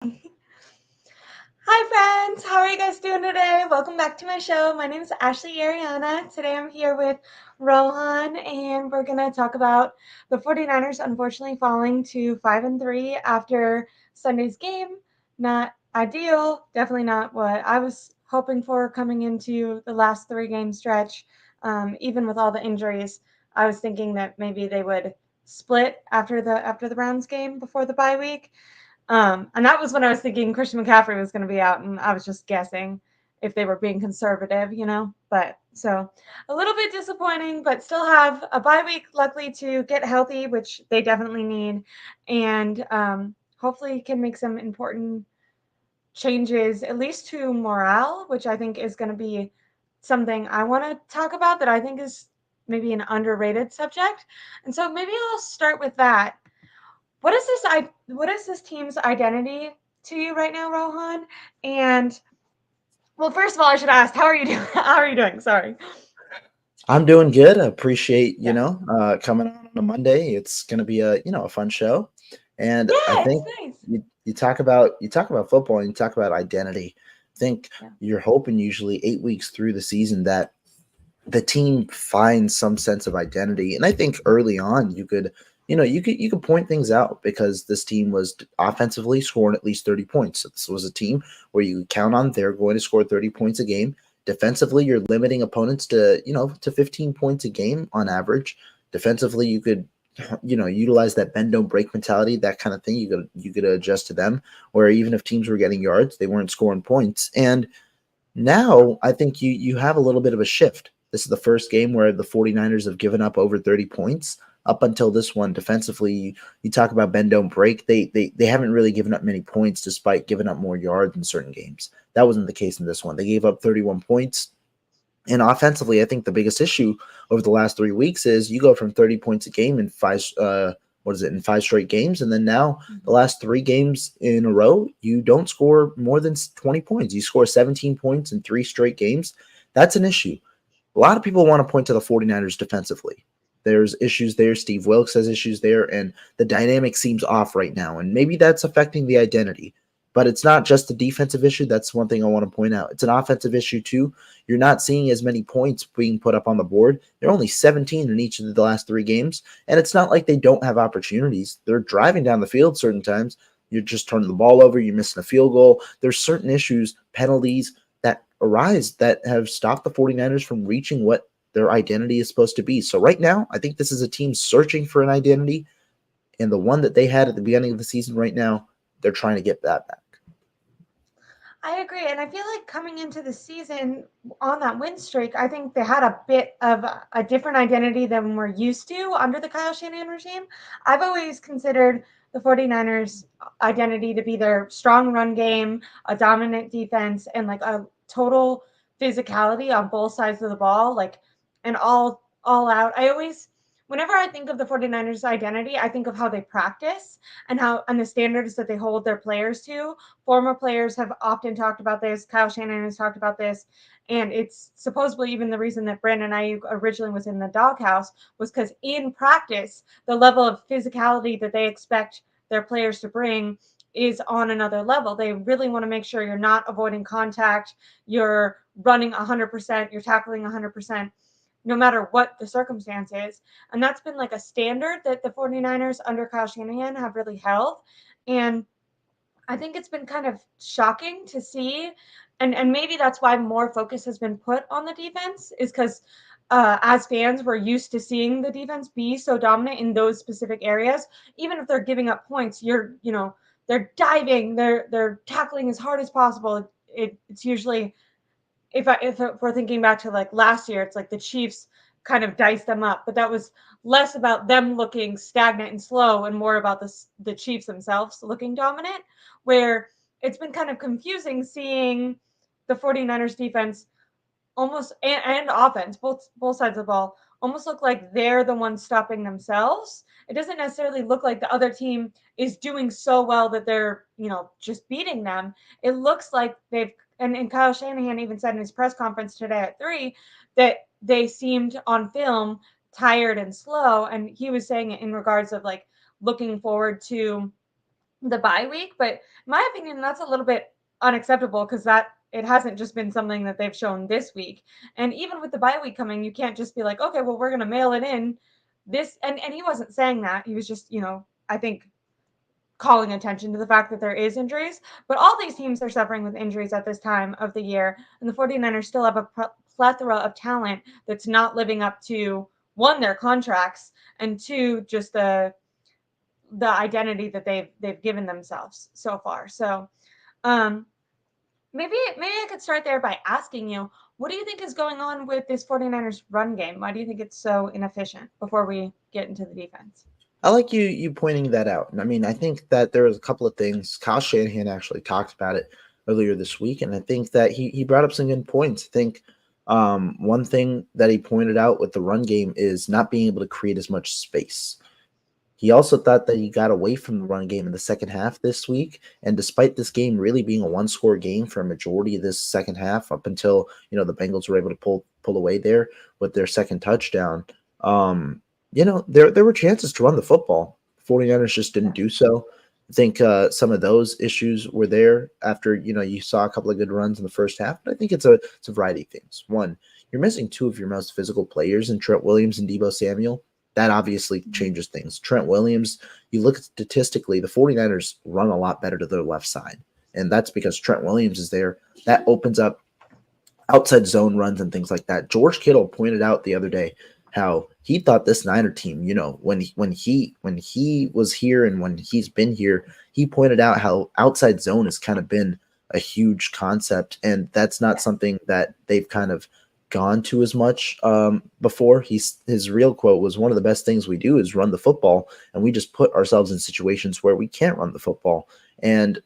Hi friends, how are you guys doing today? Welcome back to my show. My name is Aireonna. Today I'm here with Rohan and we're going to talk about the 49ers unfortunately falling to 5-3 after Sunday's game. Not ideal, definitely not what I was hoping for coming into the last 3 game stretch. Even with all the injuries, I was thinking that maybe they would split after the Browns game before the bye week. And that was when I was thinking Christian McCaffrey was going to be out, and I was just guessing if they were being conservative. But so a little bit disappointing, but still have a bye week, luckily, to get healthy, which they definitely need, and hopefully can make some important changes, at least to morale, which I think is going to be something I want to talk about that I think is maybe an underrated subject. And so maybe I'll start with that. What is this team's identity to you right now, Rohan? And well, first of all, I should ask, how are you doing? How are you doing? Sorry. I'm doing good. I appreciate, Yeah. coming on a Monday. It's going to be a fun show. And I Yeah, it's think nice. you talk about football and you talk about identity. I think Yeah. you're hoping usually 8 weeks through the season that the team finds some sense of identity. And I think early on you could point things out because this team was offensively scoring at least 30 points. So this was a team where you could count on they're going to score 30 points a game. Defensively, you're limiting opponents to 15 points a game on average. Defensively, you could utilize that bend don't break mentality, that kind of thing. You could adjust to them, where even if teams were getting yards, they weren't scoring points. And now I think you have a little bit of a shift. This is the first game where the 49ers have given up over 30 points. Up until this one, defensively, you talk about bend don't break. They haven't really given up many points despite giving up more yards in certain games. That wasn't the case in this one. They gave up 31 points. And offensively, I think the biggest issue over the last 3 weeks is you go from 30 points a game in in 5 straight games, and then now the last 3 games in a row, you don't score more than 20 points. You score 17 points in 3 straight games. That's an issue. A lot of people want to point to the 49ers defensively. There's issues there. Steve Wilks has issues there, and the dynamic seems off right now. And maybe that's affecting the identity. But it's not just a defensive issue. That's one thing I want to point out. It's an offensive issue, too. You're not seeing as many points being put up on the board. They're only 17 in each of the last 3 games. And it's not like they don't have opportunities. They're driving down the field certain times. You're just turning the ball over. You're missing a field goal. There's certain issues, penalties that arise that have stopped the 49ers from reaching what their identity is supposed to be. So right now, I think this is a team searching for an identity, and the one that they had at the beginning of the season right now, they're trying to get that back. I agree. And I feel like coming into the season on that win streak, I think they had a bit of a different identity than we're used to under the Kyle Shanahan regime. I've always considered the 49ers identity to be their strong run game, a dominant defense, and like a total physicality on both sides of the ball, like and all out. Whenever I think of the 49ers identity, I think of how they practice and the standards that they hold their players to. Former players have often talked about this. Kyle Shanahan has talked about this. And it's supposedly even the reason that Brandon Ayuk originally was in the doghouse was because in practice, the level of physicality that they expect their players to bring is on another level. They really want to make sure you're not avoiding contact, you're running 100%, you're tackling 100%, no matter what the circumstance is. And that's been like a standard that the 49ers under Kyle Shanahan have really held. And I think it's been kind of shocking to see, and maybe that's why more focus has been put on the defense, is because as fans, we're used to seeing the defense be so dominant in those specific areas. Even if they're giving up points, they're diving, they're tackling as hard as possible. It's usually if we're thinking back to like last year, it's like the Chiefs kind of diced them up, but that was less about them looking stagnant and slow and more about the Chiefs themselves looking dominant, where it's been kind of confusing seeing the 49ers defense almost and offense, both sides of the ball, almost look like they're the ones stopping themselves. It doesn't necessarily look like the other team is doing so well that they're, just beating them. It looks like and Kyle Shanahan even said in his press conference today at 3 that they seemed on film tired and slow. And he was saying it in regards of like looking forward to the bye week. But in my opinion, that's a little bit unacceptable because that it hasn't just been something that they've shown this week. And even with the bye week coming, you can't just be like, okay, well, we're gonna mail it in. This and he wasn't saying that. He was just, I think calling attention to the fact that there is injuries. But all these teams are suffering with injuries at this time of the year. And the 49ers still have a plethora of talent that's not living up to one, their contracts, and two, just the identity that they've given themselves so far. So um maybe I could start there by asking you, what do you think is going on with this 49ers run game? Why do you think it's so inefficient before we get into the defense? I like you pointing that out. And I mean, I think that there was a couple of things. Kyle Shanahan actually talked about it earlier this week, and I think that he brought up some good points. I think one thing that he pointed out with the run game is not being able to create as much space. He also thought that he got away from the run game in the second half this week. And despite this game really being a one-score game for a majority of this second half, up until the Bengals were able to pull away there with their second touchdown, there were chances to run the football. The 49ers just didn't do so. I think some of those issues were there after you saw a couple of good runs in the first half. But I think it's a variety of things. One, you're missing two of your most physical players in Trent Williams and Deebo Samuel. That obviously changes things. Trent Williams, you look statistically, the 49ers run a lot better to their left side. And that's because Trent Williams is there. That opens up outside zone runs and things like that. George Kittle pointed out the other day how he thought this Niner team, when he was here and when he's been here, he pointed out how outside zone has kind of been a huge concept, and that's not something that they've kind of gone to as much before. His real quote was, one of the best things we do is run the football, and we just put ourselves in situations where we can't run the football. And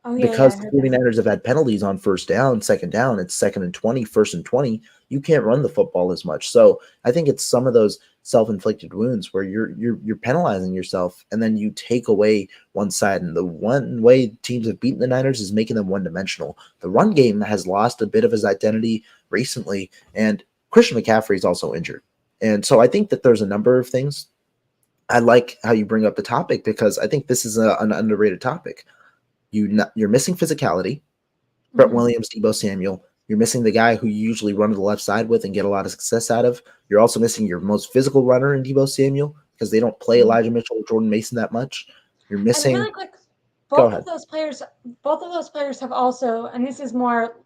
Oh yeah, yeah, I because the heard that. 49ers have had penalties on first down, second down, it's second and 20, first and 20, you can't run the football as much. So I think it's some of those self-inflicted wounds where you're penalizing yourself, and then you take away one side. And the one way teams have beaten the Niners is making them one-dimensional. The run game has lost a bit of his identity recently, and Christian McCaffrey is also injured. And so I think that there's a number of things. I like how you bring up the topic because I think this is an underrated topic. You're missing physicality. Brett Mm-hmm. Williams, Deebo Samuel. You're missing the guy who you usually run to the left side with and get a lot of success out of. You're also missing your most physical runner in Deebo Samuel because they don't play Mm-hmm. Elijah Mitchell or Jordan Mason that much. You're And missing. really quick, Go both of ahead. those players, both of those players have also, and this is more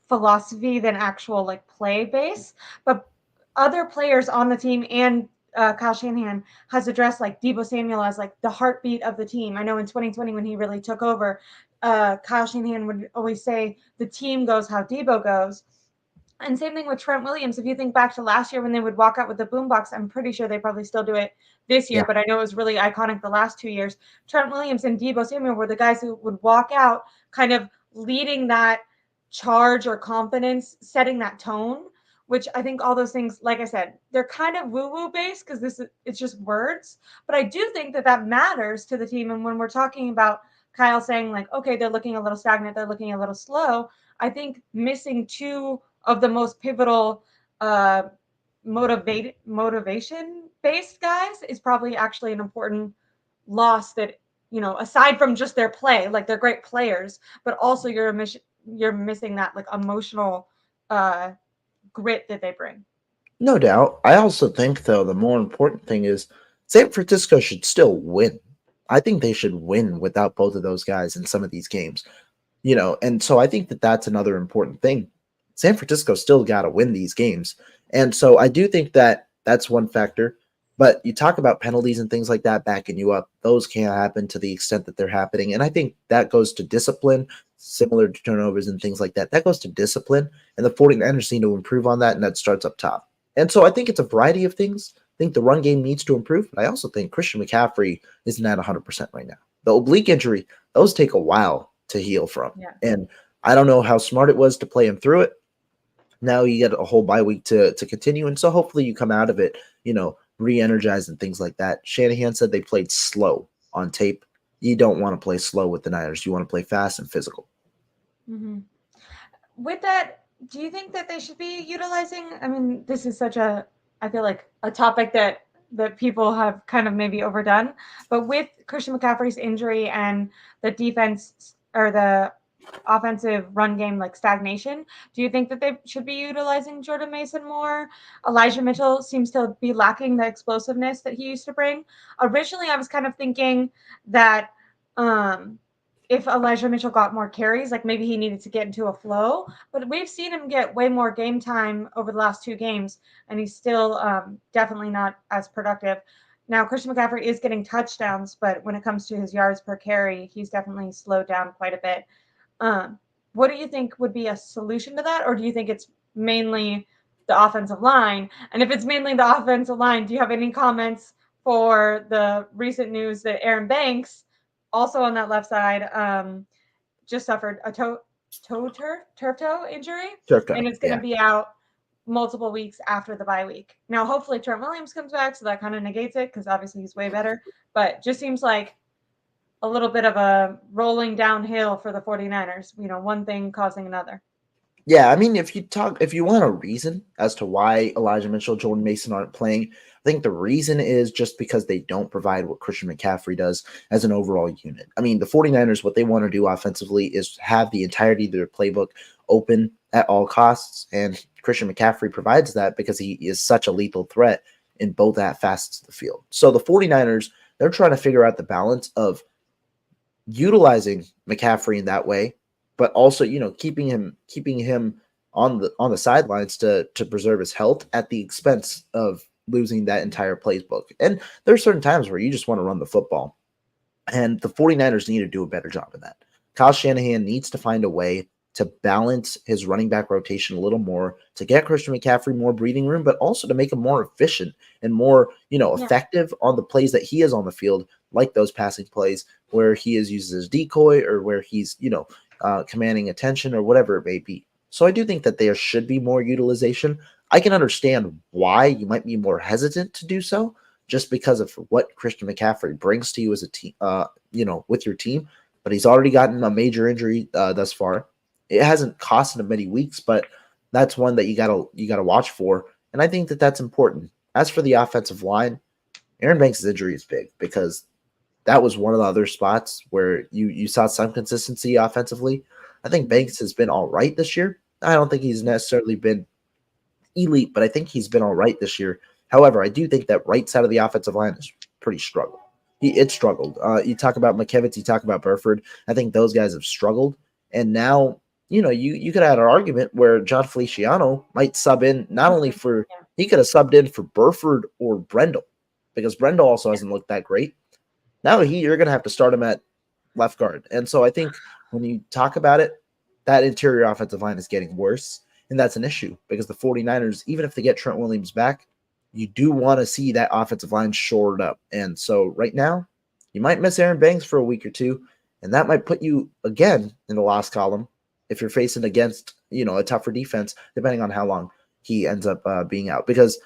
philosophy than actual like play base, but other players on the team and Kyle Shanahan has addressed like Debo Samuel as like the heartbeat of the team. I know in 2020 when he really took over, Kyle Shanahan would always say the team goes how Debo goes. And same thing with Trent Williams. If you think back to last year when they would walk out with the boombox, I'm pretty sure they probably still do it this year, Yeah. but I know it was really iconic the last 2 years. Trent Williams and Debo Samuel were the guys who would walk out kind of leading that charge or confidence, setting that tone, which I think all those things, like I said, they're kind of woo-woo based because it's just words. But I do think that that matters to the team. And when we're talking about Kyle saying like, okay, they're looking a little stagnant, they're looking a little slow, I think missing two of the most pivotal uh, motivation based guys is probably actually an important loss that aside from just their play, like they're great players, but also you're missing that like emotional uh, grit that they bring. No doubt. I also think, though, the more important thing is San Francisco should still win. I think they should win without both of those guys in some of these games. And so I think that that's another important thing. San Francisco still got to win these games. And so I do think that that's one factor. But you talk about penalties and things like that backing you up. Those can't happen to the extent that they're happening. And I think that goes to discipline, similar to turnovers and things like that. That goes to discipline. And the 49ers need to improve on that. And that starts up top. And so I think it's a variety of things. I think the run game needs to improve. But I also think Christian McCaffrey isn't at 100% right now. The oblique injury, those take a while to heal from. Yeah. And I don't know how smart it was to play him through it. Now you get a whole bye week to continue. And so hopefully you come out of it, re-energized and things like that. Shanahan said they played slow on tape. You don't want to play slow with the Niners. You want to play fast and physical. Mm-hmm. With that, do you think that they should be utilizing? I mean, this is such a, I feel like a topic that that people have kind of maybe overdone. But with Christian McCaffrey's injury and the defense or the offensive run game like stagnation, do you think that they should be utilizing Jordan Mason more? Elijah Mitchell seems to be lacking the explosiveness that he used to bring. Originally, I was kind of thinking that if Elijah Mitchell got more carries, like maybe he needed to get into a flow, but we've seen him get way more game time over the last 2 games, and he's still definitely not as productive. Now, Christian McCaffrey is getting touchdowns, but when it comes to his yards per carry, he's definitely slowed down quite a bit. What do you think would be a solution to that, or do you think it's mainly the offensive line? And if it's mainly the offensive line, do you have any comments for the recent news that Aaron Banks, also on that left side, just suffered a turf toe injury, Turf and toe. it's going to Yeah. be out multiple weeks after the bye week. Now, hopefully Trent Williams comes back, so that kind of negates it because obviously he's way better. But just seems like a little bit of a rolling downhill for the 49ers, one thing causing another. Yeah, I mean, if you want a reason as to why Elijah Mitchell, Jordan Mason aren't playing, I think the reason is just because they don't provide what Christian McCaffrey does as an overall unit. I mean, the 49ers, what they want to do offensively is have the entirety of their playbook open at all costs, and Christian McCaffrey provides that because he is such a lethal threat in both facets of the field. So the 49ers, they're trying to figure out the balance of utilizing McCaffrey in that way, but also keeping him on the sidelines to preserve his health at the expense of losing that entire playbook. And there are certain times where you just want to run the football, and the 49ers need to do a better job of that. Kyle Shanahan needs to find a way to balance his running back rotation a little more, to get Christian McCaffrey more breathing room, but also to make him more efficient and more, Yeah. effective on the plays that he is on the field, like those passing plays where he is used as decoy or where he's, commanding attention or whatever it may be. So I do think that there should be more utilization. I can understand why you might be more hesitant to do so, just because of what Christian McCaffrey brings to you as a team, with your team. But he's already gotten a major injury thus far. It hasn't costed him many weeks, but that's one that you gotta watch for. And I think that that's important. As for the offensive line, Aaron Banks' injury is big because that was one of the other spots where you saw some consistency offensively. I think Banks has been all right this year. I don't think he's necessarily been elite, but I think he's been all right this year. However, I do think that right side of the offensive line is pretty struggled. It struggled. You talk about McKivitz, you talk about Burford. I think those guys have struggled, and now you could have had an argument where John Feliciano might sub in not only for Yeah. he could have subbed in for Burford or Brendel because Brendel also hasn't looked that great. Now you're going to have to start him at left guard, and so I think when you talk about it, that interior offensive line is getting worse. And that's an issue because the 49ers, even if they get Trent Williams back, you do want to see that offensive line shored up. And so right now, you might miss Aaron Banks for a week or two, and that might put you again in the loss column if you're facing against, a tougher defense, depending on how long he ends up being out. Because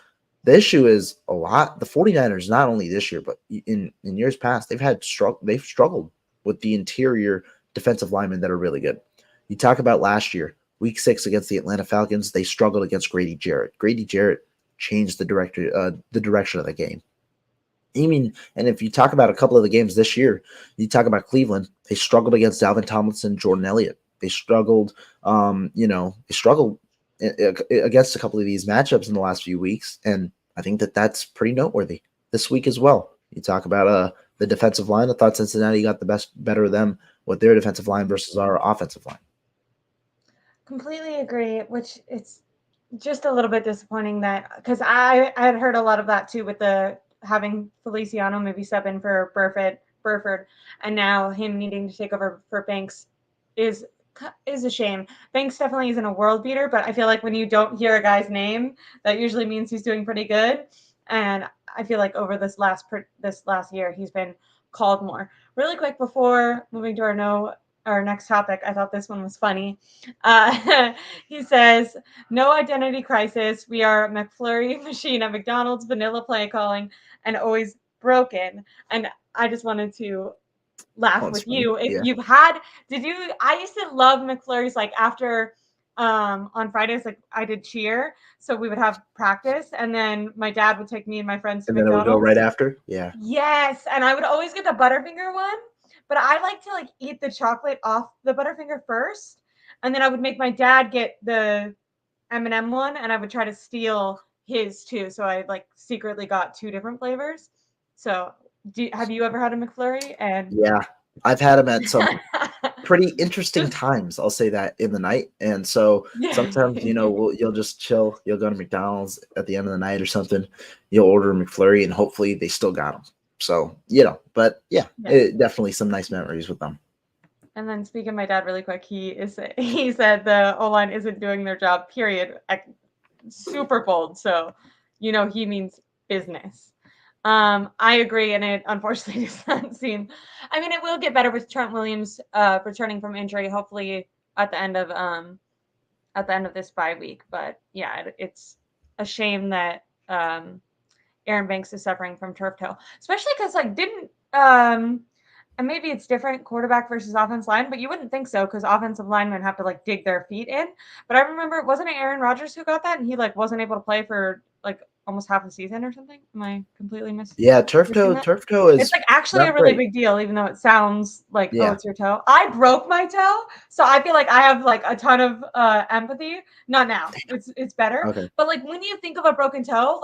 the issue is a lot. The 49ers, not only this year, but in years past, they've struggled with the interior defensive linemen that are really good. You talk about last year, Week 6 against the Atlanta Falcons, they struggled against Grady Jarrett. Grady Jarrett changed the direction of the game. And if you talk about a couple of the games this year, you talk about Cleveland, they struggled against Dalvin Tomlinson, Jordan Elliott. They struggled, against a couple of these matchups in the last few weeks, and I think that that's pretty noteworthy this week as well. You talk about the defensive line. I thought Cincinnati got better of them with their defensive line versus our offensive line. Completely agree, which it's just a little bit disappointing that because I had heard a lot of that too with the having Feliciano maybe step in for Burford, and now him needing to take over for Banks is is a shame. Banks definitely isn't a world beater, but I feel like when you don't hear a guy's name, that usually means he's doing pretty good. And I feel like over this last year, he's been called more. Really quick before moving to our next topic, I thought this one was funny. He says, "No identity crisis. We are McFlurry machine at McDonald's, vanilla play calling, and always broken." And I just wanted to Oh, laugh it's with funny. you. If Yeah. you've had, did you? I used to love McFlurries like after on Fridays. Like I did cheer, so we would have practice, and then my dad would take me and my friends to And then it would go McDonald's. right after. Yeah. Yes, and I would always get the Butterfinger one, but I like to like eat the chocolate off the Butterfinger first, and then I would make my dad get the M&M one, and I would try to steal his too. So I like secretly got two different flavors. So, have you ever had a McFlurry? And Yeah. I've had them at some pretty interesting times, I'll say that, in the night. And so yeah. sometimes, you'll just chill. You'll go to McDonald's at the end of the night or something. You'll order a McFlurry, and hopefully they still got them. So, but yeah, definitely some nice memories with them. And then speaking of my dad really quick, he said the O-line isn't doing their job, period. Super bold. So, he means business. I agree, and it unfortunately does not seem. I mean, it will get better with Trent Williams returning from injury, hopefully at the end of this bye week. But yeah, it's a shame that Aaron Banks is suffering from turf toe, especially because didn't and maybe it's different quarterback versus offense line, but you wouldn't think so because offensive linemen have to dig their feet in. But I remember, wasn't it Aaron Rodgers who got that, and he wasn't able to play for almost half the season or something? Am I completely missing? Yeah, turf toe is it's actually a really big deal, even though it sounds like, oh, it's your toe. I broke my toe, so I feel like I have a ton of empathy. Not now, it's better. Okay. But when you think of a broken toe,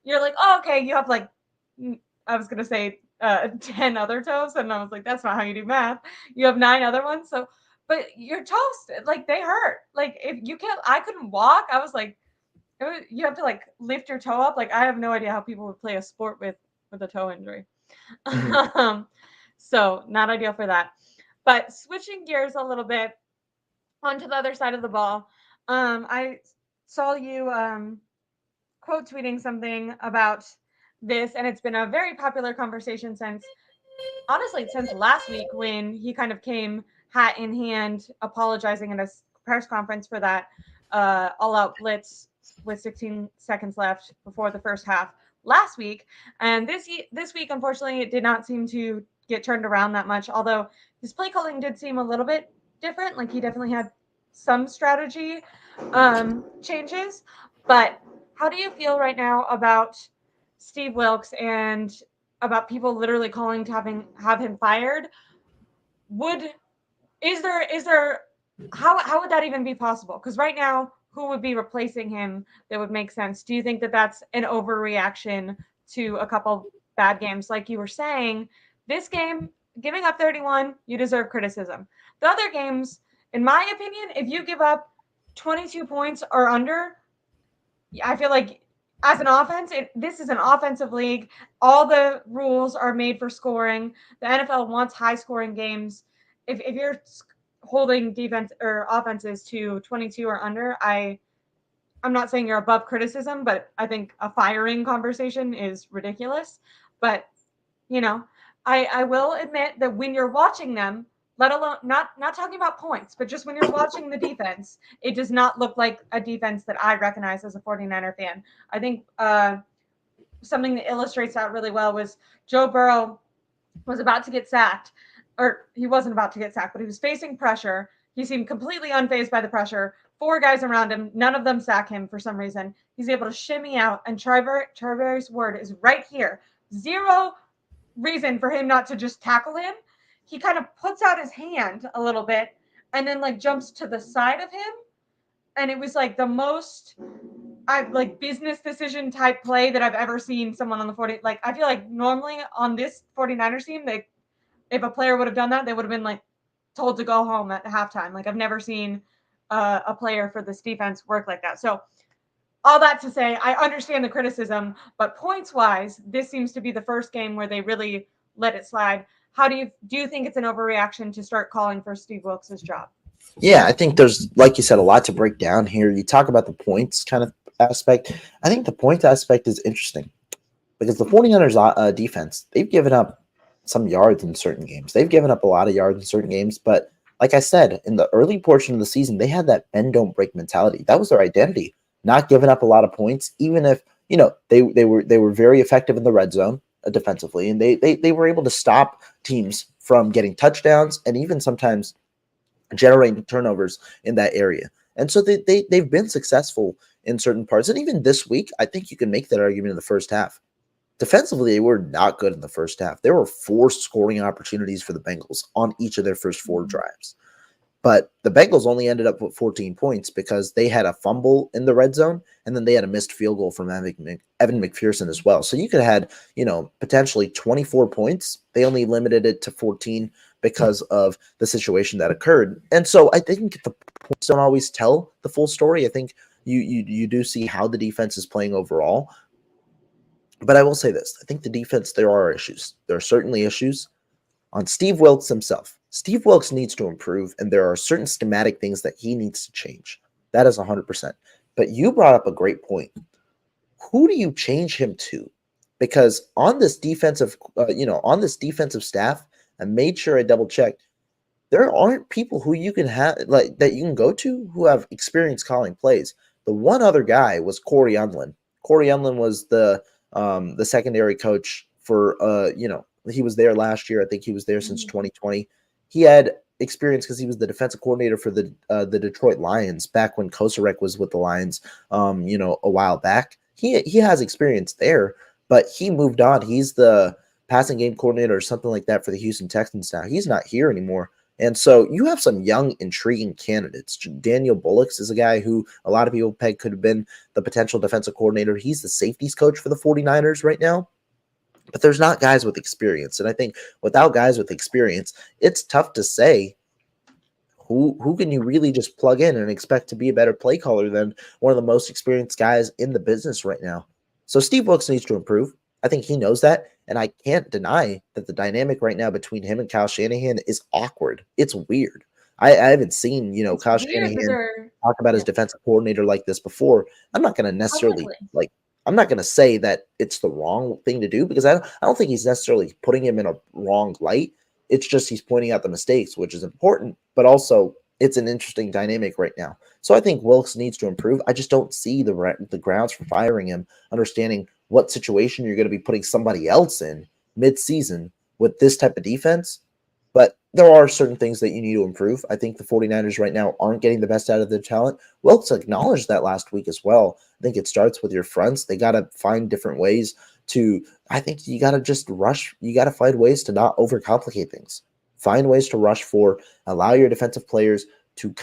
you're like, oh, okay, you have I was gonna say 10 other toes, and I was like, that's not how you do math. You have 9 other ones. So, but your toes, they hurt. If you can't, I couldn't walk. I was like, you have to lift your toe up. I have no idea how people would play a sport with a toe injury. Mm-hmm. So not ideal for that. But switching gears a little bit onto the other side of the ball, I saw you quote tweeting something about this, and it's been a very popular conversation since last week, when he kind of came hat in hand apologizing at a press conference for that all-out blitz with 16 seconds left before the first half last week. And this week, unfortunately, it did not seem to get turned around that much, although his play calling did seem a little bit different. He definitely had some strategy changes. But how do you feel right now about Steve Wilks and about people literally calling to have him fired? Is there how would that even be possible? Because right now, who would be replacing him that would make sense? Do you think that that's an overreaction to a couple bad games? Like you were saying, this game, giving up 31, you deserve criticism. The other games, in my opinion, if you give up 22 points or under, I feel like as an offense, this is an offensive league. All the rules are made for scoring. The NFL wants high scoring games. If you're holding defense or offenses to 22 or under, I'm not saying you're above criticism, but I think a firing conversation is ridiculous. But I will admit that when you're watching them, let alone not talking about points, but just when you're watching the defense, it does not look like a defense that I recognize as a 49er fan. I think something that illustrates that really well was Joe Burrow was about to get sacked, or he wasn't about to get sacked, but he was facing pressure. He seemed completely unfazed by the pressure. 4 guys around him, none of them sack him for some reason. He's able to shimmy out, and Charvarius Ward is right here. Zero reason for him not to just tackle him. He kind of puts out his hand a little bit and then jumps to the side of him. And it was the most business decision type play that I've ever seen someone on the 40. I feel like normally on this 49ers team, if a player would have done that, they would have been told to go home at halftime. I've never seen a player for this defense work like that. So all that to say, I understand the criticism, but points wise, this seems to be the first game where they really let it slide. How do you think it's an overreaction to start calling for Steve Wilks' job? Yeah, I think there's, like you said, a lot to break down here. You talk about the points kind of aspect. I think the point aspect is interesting because the 49ers defense, they've given up some yards in certain games. They've given up a lot of yards in certain games, but like I said, in the early portion of the season, they had that bend don't break mentality. That was their identity, not giving up a lot of points, even if they were very effective in the red zone defensively, and they were able to stop teams from getting touchdowns and even sometimes generating turnovers in that area. And so they've been successful in certain parts. And even this week, I think you can make that argument in the first half. Defensively, they were not good in the first half. There were 4 scoring opportunities for the Bengals on each of their first 4 drives. But the Bengals only ended up with 14 points because they had a fumble in the red zone, and then they had a missed field goal from Evan McPherson as well. So you could have had, potentially 24 points. They only limited it to 14 because of the situation that occurred. And so I think the points don't always tell the full story. I think you do see how the defense is playing overall. But I will say this. I think the defense, there are issues. There are certainly issues on Steve Wilks himself. Steve Wilks needs to improve, and there are certain schematic things that he needs to change. That is 100%. But you brought up a great point. Who do you change him to? Because on this defensive, staff, I made sure I double checked. There aren't people who you can have that you can go to who have experience calling plays. The one other guy was Corey Unlin. Corey Unlin was the secondary coach for he was there last year. I think he was there since 2020. He had experience because he was the defensive coordinator for the Detroit Lions back when Kosarek was with the Lions, a while back. He has experience there, but he moved on. He's the passing game coordinator or something like that for the Houston Texans now. He's not here anymore. And so you have some young, intriguing candidates. Daniel Bullocks is a guy who a lot of people peg could have been the potential defensive coordinator. He's the safeties coach for the 49ers right now. But there's not guys with experience. And I think without guys with experience, it's tough to say who can you really just plug in and expect to be a better play caller than one of the most experienced guys in the business right now. So Steve Wilks needs to improve. I think he knows that. And I can't deny that the dynamic right now between him and Kyle Shanahan is awkward. It's weird. I haven't seen, Kyle Shanahan talk about his defensive coordinator like this before. I'm not going to necessarily I'm not going to say that it's the wrong thing to do because I don't think he's necessarily putting him in a wrong light. It's just he's pointing out the mistakes, which is important, but also it's an interesting dynamic right now. So I think Wilks needs to improve. I just don't see the grounds for firing him, understanding what situation you're going to be putting somebody else in mid-season with this type of defense. But there are certain things that you need to improve. I think the 49ers right now aren't getting the best out of their talent. Wilks acknowledged that last week as well. I think it starts with your fronts. They got to find different ways I think you got to just rush. You got to find ways to not overcomplicate things. Find ways to rush allow your defensive players to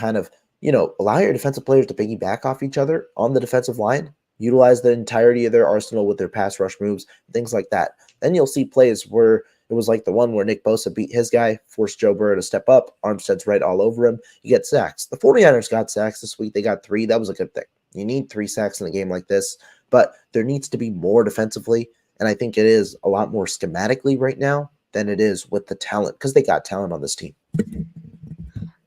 allow your defensive players to piggyback off each other on the defensive line, utilize the entirety of their arsenal with their pass rush moves, things like that. Then you'll see plays where it was like the one where Nick Bosa beat his guy, forced Joe Burrow to step up, Armstead's right all over him. You get sacks. The 49ers got sacks this week. They got 3. That was a good thing. You need 3 sacks in a game like this, but there needs to be more defensively, and I think it is a lot more schematically right now than it is with the talent because they got talent on this team.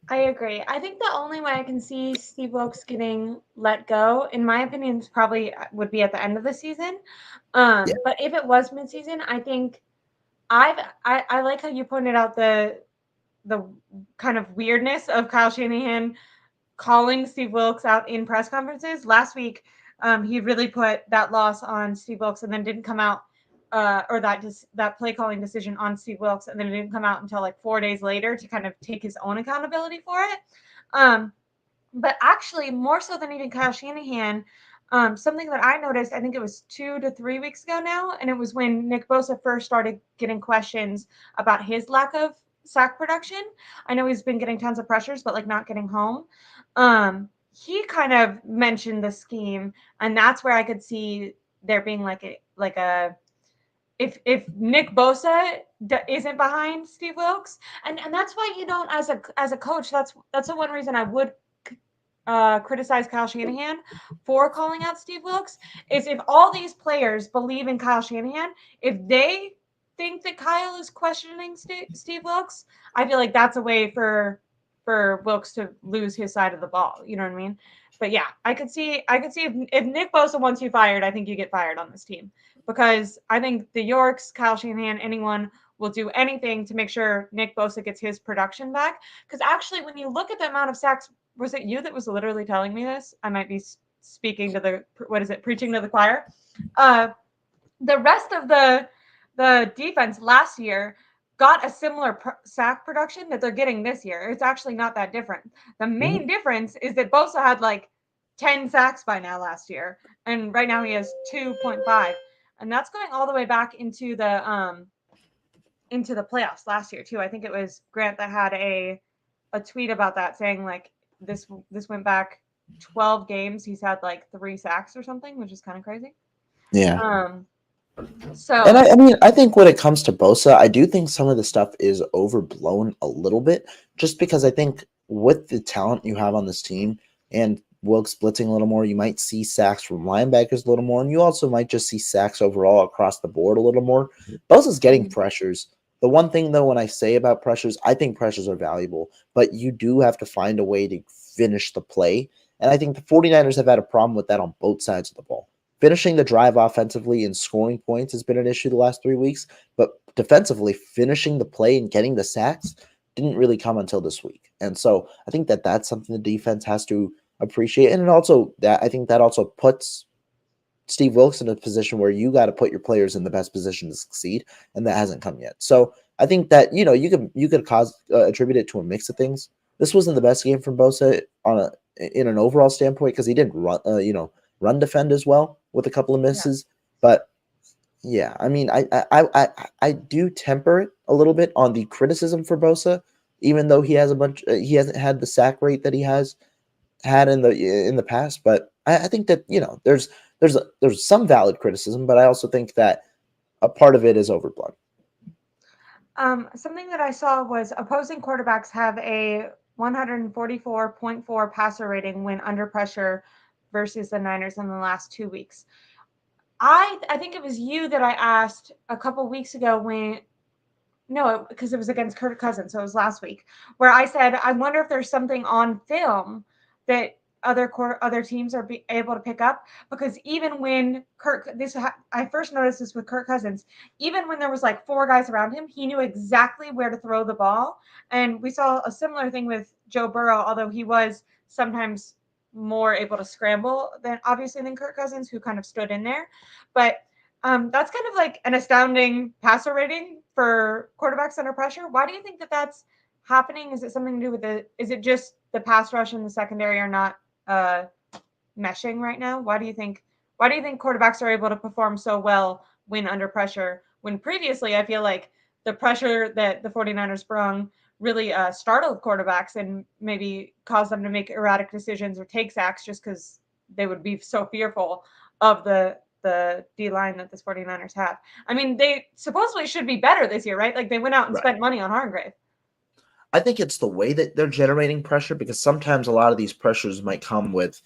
I agree. I think the only way I can see Steve Wilks getting let go, in my opinion, probably would be at the end of the season. But if it was midseason, I think I like how you pointed out the kind of weirdness of Kyle Shanahan calling Steve Wilks out in press conferences. Last week, he really put that loss on Steve Wilks and then didn't come out, or that play calling decision on Steve Wilks, and then it didn't come out until like 4 days later to kind of take his own accountability for it. But actually, more so than even Kyle Shanahan, something that I noticed, I think it was 2 to 3 weeks ago now, and it was when Nick Bosa first started getting questions about his lack of sack production. I know he's been getting tons of pressures, but like not getting home. He kind of mentioned the scheme, and that's where I could see there being like a if Nick Bosa isn't behind Steve Wilks, and that's why you don't as a coach, that's the one reason I would criticize Kyle Shanahan for calling out Steve Wilks is if all these players believe in Kyle Shanahan, if they think that Kyle is questioning Steve Wilks, I feel like that's a way for Wilks to lose his side of the ball. You know what I mean? But yeah, I could see if Nick Bosa wants you fired, I think you get fired on this team because I think the Yorks, Kyle Shanahan, anyone will do anything to make sure Nick Bosa gets his production back. Because actually, when you look at the amount of sacks, was it you that was literally telling me this? I might be speaking to preaching to the choir. The rest of the defense last year, got a similar sack production that they're getting this year. It's actually not that different. The main difference is that Bosa had like 10 sacks by now last year, and right now he has 2.5, and that's going all the way back into the playoffs last year too. I think it was Grant that had a tweet about that saying like this went back 12 games. He's had like 3 sacks or something, which is kind of crazy. Yeah. So And I mean, I think when it comes to Bosa, I do think some of the stuff is overblown a little bit, just because I think with the talent you have on this team and Wilks blitzing a little more, you might see sacks from linebackers a little more, and you also might just see sacks overall across the board a little more. Bosa's getting pressures. The one thing, though, when I say about pressures, I think pressures are valuable, but you do have to find a way to finish the play. And I think the 49ers have had a problem with that on both sides of the ball. Finishing the drive offensively and scoring points has been an issue the last 3 weeks, but defensively, finishing the play and getting the sacks didn't really come until this week. And so I think that that's something the defense has to appreciate. And I think that also puts Steve Wilks in a position where you got to put your players in the best position to succeed, and that hasn't come yet. So I think that you could attribute it to a mix of things. This wasn't the best game from Bosa in an overall standpoint because he didn't run defend as well with a couple of misses. But yeah, I mean, I do temper it a little bit on the criticism for Bosa, even though he hasn't had the sack rate that he has had in the past. But I think that there's some valid criticism, but I also think that a part of it is overblown. Something that I saw was opposing quarterbacks have a 144.4 passer rating when under pressure versus the Niners in the last 2 weeks. I think it was you that I asked a couple weeks ago because it was against Kirk Cousins, so it was last week, where I said, I wonder if there's something on film that other teams are able to pick up, because even when I first noticed this with Kirk Cousins, even when there was like 4 guys around him, he knew exactly where to throw the ball. And we saw a similar thing with Joe Burrow, although he was sometimes more able to scramble than Kirk Cousins, who kind of stood in there. But that's kind of like an astounding passer rating for quarterbacks under pressure. Why do you think that that's happening? Is it something to do with is it just the pass rush and the secondary are not meshing right now? Why do you think quarterbacks are able to perform so well when under pressure, when previously I feel like the pressure that the 49ers brung really startled quarterbacks and maybe caused them to make erratic decisions or take sacks just because they would be so fearful of the D-line that the 49ers have. I mean, they supposedly should be better this year, right? Like they went out and spent money on Hargrave. I think it's the way that they're generating pressure, because sometimes a lot of these pressures might come with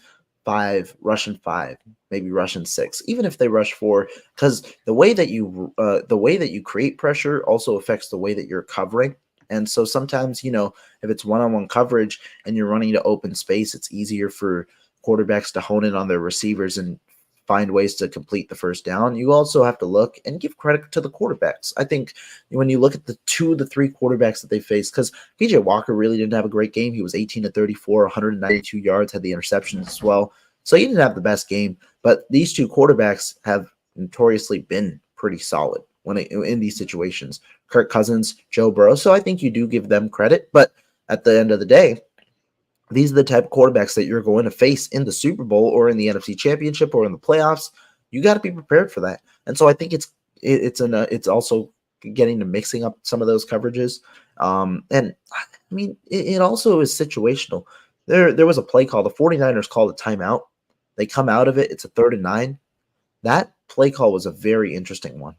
5, rushing 5, maybe rushing 6, even if they rush 4, because the way that you create pressure also affects the way that you're covering. And so sometimes, if it's one-on-one coverage and you're running to open space, it's easier for quarterbacks to hone in on their receivers and find ways to complete the first down. You also have to look and give credit to the quarterbacks. I think when you look at the 2 to 3 quarterbacks that they faced, because PJ Walker really didn't have a great game. He was 18 to 34, 192 yards, had the interceptions as well. So he didn't have the best game, but these 2 quarterbacks have notoriously been pretty solid in these situations. Kirk Cousins, Joe Burrow. So I think you do give them credit, but at the end of the day, these are the type of quarterbacks that you're going to face in the Super Bowl or in the NFC Championship or in the playoffs. You got to be prepared for that. And so I think it's also getting to mixing up some of those coverages. And I mean, it also is situational. There was a play call. The 49ers called a timeout. They come out of it. It's a 3rd and 9. That play call was a very interesting one.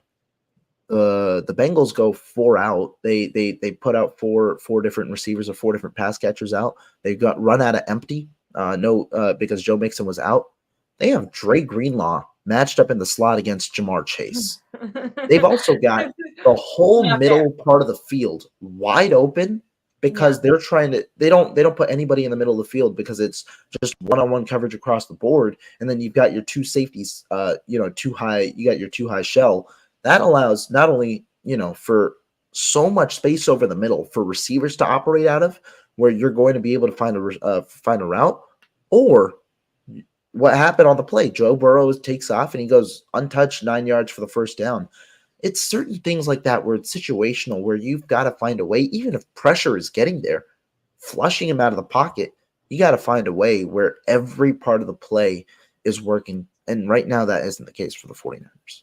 The Bengals go 4 out. They put out four different receivers or 4 different pass catchers out. They got run out of empty. Because Joe Mixon was out. They have Dre Greenlaw matched up in the slot against Jamar Chase. They've also got the whole middle part of the field wide open because they're trying to. They don't put anybody in the middle of the field because it's just one-on-one coverage across the board, and then you've got your 2 safeties. Too high. You got your 2 high shell. That allows not only, for so much space over the middle for receivers to operate out of, where you're going to be able to find a route, or what happened on the play. Joe Burrow takes off and he goes untouched 9 yards for the first down. It's certain things like that where it's situational, where you've got to find a way, even if pressure is getting there, flushing him out of the pocket, you got to find a way where every part of the play is working. And right now, that isn't the case for the 49ers.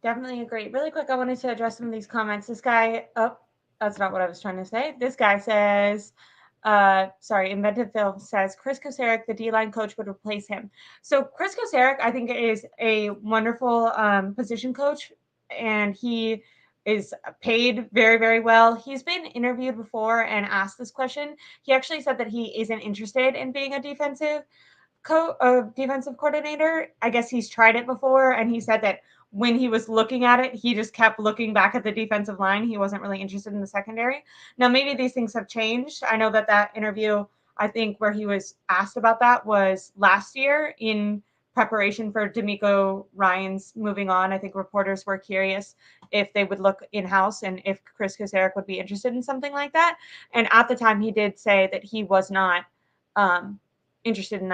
Definitely agree. Really quick, I wanted to address some of these comments. This guy, oh, that's not what I was trying to say. This guy says, Inventive Film says Chris Kocurek, the D-line coach, would replace him. So Chris Kocurek, I think, is a wonderful position coach, and he is paid very, very well. He's been interviewed before and asked this question. He actually said that he isn't interested in being a defensive coordinator. I guess he's tried it before, and he said that when he was looking at it, he just kept looking back at the defensive line. He wasn't really interested in the secondary. Now, maybe these things have changed. I know that interview, I think, where he was asked about that was last year in preparation for D'Amico Ryan's moving on. I think reporters were curious if they would look in-house and if Chris Kocurek would be interested in something like that. And at the time, he did say that he was not interested in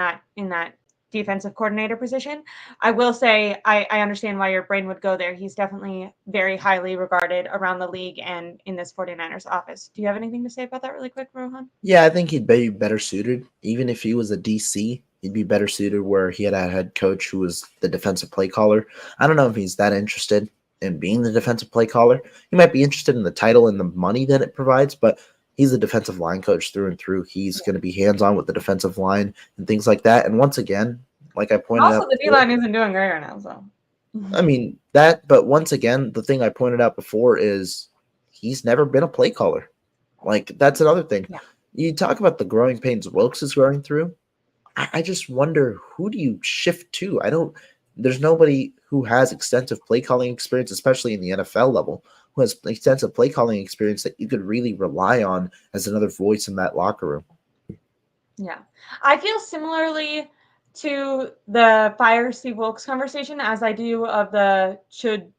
that defensive coordinator position. I will say I understand why your brain would go there. He's definitely very highly regarded around the league and in this 49ers office. Do you have anything to say about that really quick, Rohan? Yeah, I think he'd be better suited. Even if he was a DC, he'd be better suited where he had a head coach who was the defensive play caller. I don't know if he's that interested in being the defensive play caller. He might be interested in the title and the money that it provides, but he's a defensive line coach through and through. He's going to be hands-on with the defensive line and things like that. And once again, like I pointed Also, out the D before, line isn't doing great right now, so. I mean that, but once again, the thing I pointed out before is he's never been a play caller. Like that's another thing. Yeah. You talk about the growing pains Wilks is going through. I just wonder, who do you shift to? I don't. There's nobody who has extensive play calling experience, especially in the NFL level, who has extensive play calling experience that you could really rely on as another voice in that locker room. Yeah. I feel similarly to the fire Steve Wilks conversation as I do of the should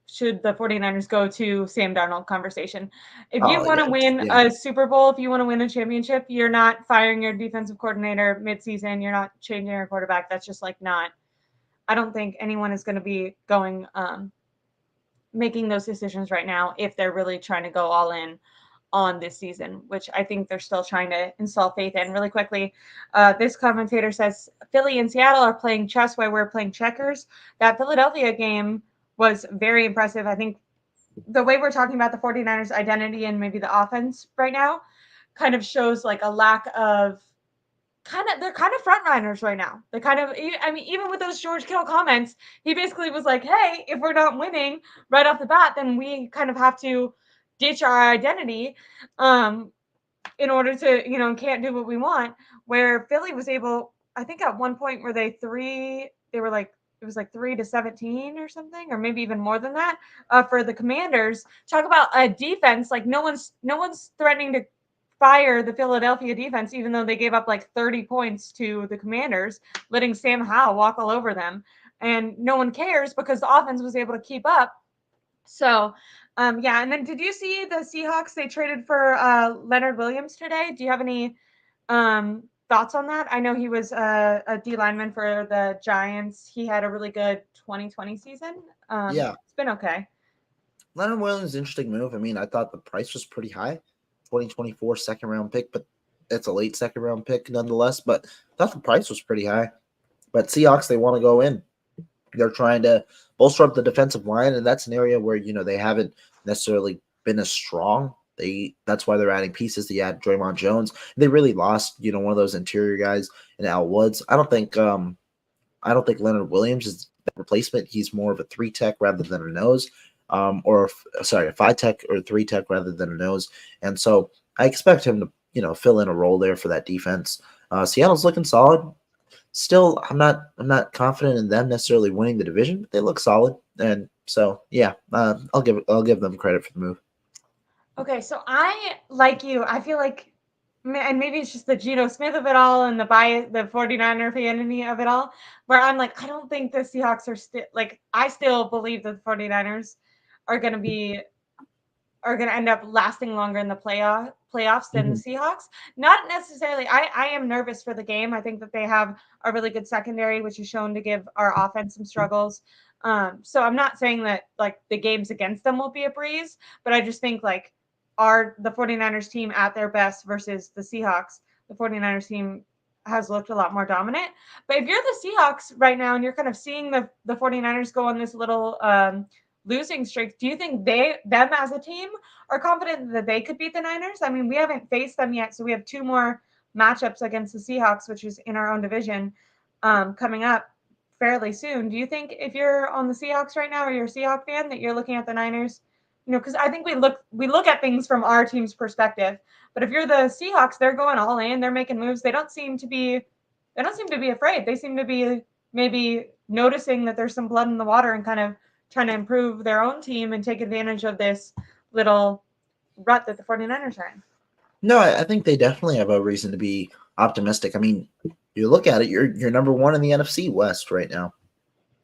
the 49ers go to Sam Darnold conversation. If you Oh want to win yeah. a Super Bowl, if you want to win a championship, you're not firing your defensive coordinator midseason. You're not changing your quarterback. That's just like not. I don't think anyone is going to be going making those decisions right now if they're really trying to go all in on this season, which I think they're still trying to install faith in. Really quickly, this commentator says Philly and Seattle are playing chess while we're playing checkers. That Philadelphia game was very impressive. I think the way we're talking about the 49ers identity and maybe the offense right now kind of shows like a lack of they're kind of front runners right now. They kind of, I mean, even with those George Kittle comments, he basically was like, hey, if we're not winning right off the bat, then we kind of have to ditch our identity in order to, can't do what we want. Where Philly was able, I think at one point where they were like, it was like 3-17 or something, or maybe even more than that for the Commanders. Talk about a defense, like no one's threatening to fire the Philadelphia defense, even though they gave up like 30 points to the Commanders, letting Sam Howell walk all over them. And no one cares because the offense was able to keep up. So, yeah. And then did you see the Seahawks? They traded for Leonard Williams today. Do you have any thoughts on that? I know he was a D lineman for the Giants. He had a really good 2020 season. Yeah. It's been okay. Leonard Williams, interesting move. I mean, I thought the price was pretty high, 2024 second round pick, but it's a late second round pick nonetheless. But I thought the price was pretty high. But Seahawks, they want to go in. They're trying to bolster up the defensive line, and that's an area where they haven't necessarily been as strong. That's why they're adding pieces. They add Draymond Jones. They really lost one of those interior guys in Al Woods. I don't think Leonard Williams is the replacement. He's more of a 3-tech rather than a nose, a 5-tech or a 3-tech rather than a nose. And so I expect him to fill in a role there for that defense. Seattle's looking solid. Still, I'm not confident in them necessarily winning the division, but they look solid, and so yeah, I'll give them credit for the move. Okay, so I like you. I feel like, and maybe it's just the Geno Smith of it all and the 49er fanity of it all, where I'm like, I don't think the Seahawks are still like. I still believe that the 49ers are going to end up lasting longer in the playoffs than the Seahawks. Not necessarily. I am nervous for the game. I think that they have a really good secondary, which is shown to give our offense some struggles. So I'm not saying that like the games against them will be a breeze, but I just think like are the 49ers team at their best versus the Seahawks? The 49ers team has looked a lot more dominant. But if you're the Seahawks right now and you're kind of seeing the 49ers go on this little losing streak, do you think them as a team are confident that they could beat the Niners? I mean, we haven't faced them yet, so we have two more matchups against the Seahawks, which is in our own division, coming up fairly soon. Do you think if you're on the Seahawks right now or you're a Seahawk fan that you're looking at the Niners? Because I think we look at things from our team's perspective. But if you're the Seahawks, they're going all in. They're making moves. They don't seem to be afraid. They seem to be maybe noticing that there's some blood in the water and kind of trying to improve their own team and take advantage of this little rut that the 49ers are in. No, I think they definitely have a reason to be optimistic. I mean, you look at it, you're number one in the NFC West right now.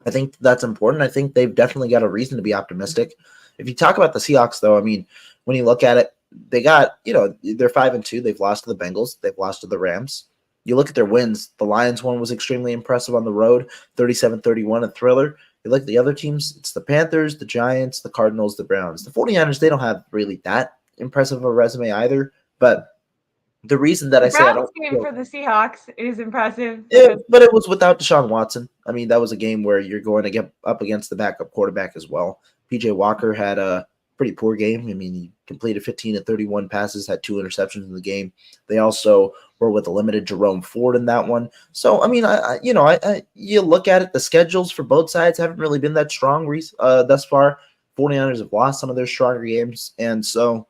I think that's important. I think they've definitely got a reason to be optimistic. If you talk about the Seahawks, though, I mean, when you look at it, they got, they're 5-2. They've lost to the Bengals. They've lost to the Rams. You look at their wins. The Lions one was extremely impressive on the road, 37-31, a thriller. You look at the other teams, it's the Panthers, the Giants, the Cardinals, the Browns. The 49ers, they don't have really that impressive of a resume either. But the reason that The I say I Browns don't game for the Seahawks is impressive. yeah, but it was without Deshaun Watson. I mean, that was a game where you're going to get up against the backup quarterback as well. PJ Walker had a pretty poor game. I mean, he completed 15 of 31 passes, had 2 interceptions in the game. They also were with a limited Jerome Ford in that one. So, I mean, you look at it, the schedules for both sides haven't really been that strong thus far. 49ers have lost some of their stronger games. And so,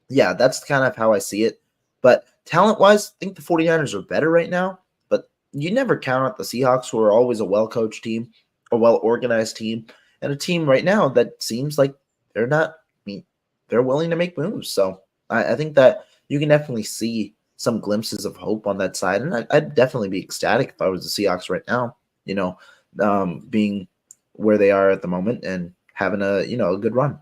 yeah, that's kind of how I see it. But talent-wise, I think the 49ers are better right now. But you never count out the Seahawks, who are always a well-coached team, a well-organized team, and a team right now that seems like they're not, I mean, they're willing to make moves. So I think that you can definitely see some glimpses of hope on that side. And I'd definitely be ecstatic if I was the Seahawks right now, being where they are at the moment and having a good run.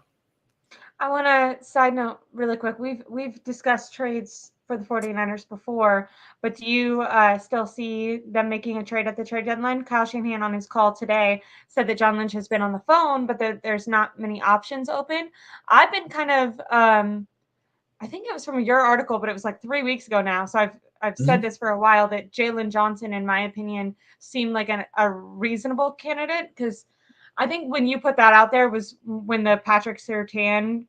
I want to side note really quick. We've discussed trades for the 49ers before, but do you still see them making a trade at the trade deadline? Kyle Shanahan on his call today said that John Lynch has been on the phone, but there's not many options open. I've been kind of I think it was from your article, but it was like 3 weeks ago now. So I've said Mhm. this for a while that Jalen Johnson, in my opinion, seemed like a reasonable candidate because I think when you put that out there was when the Patrick Surtain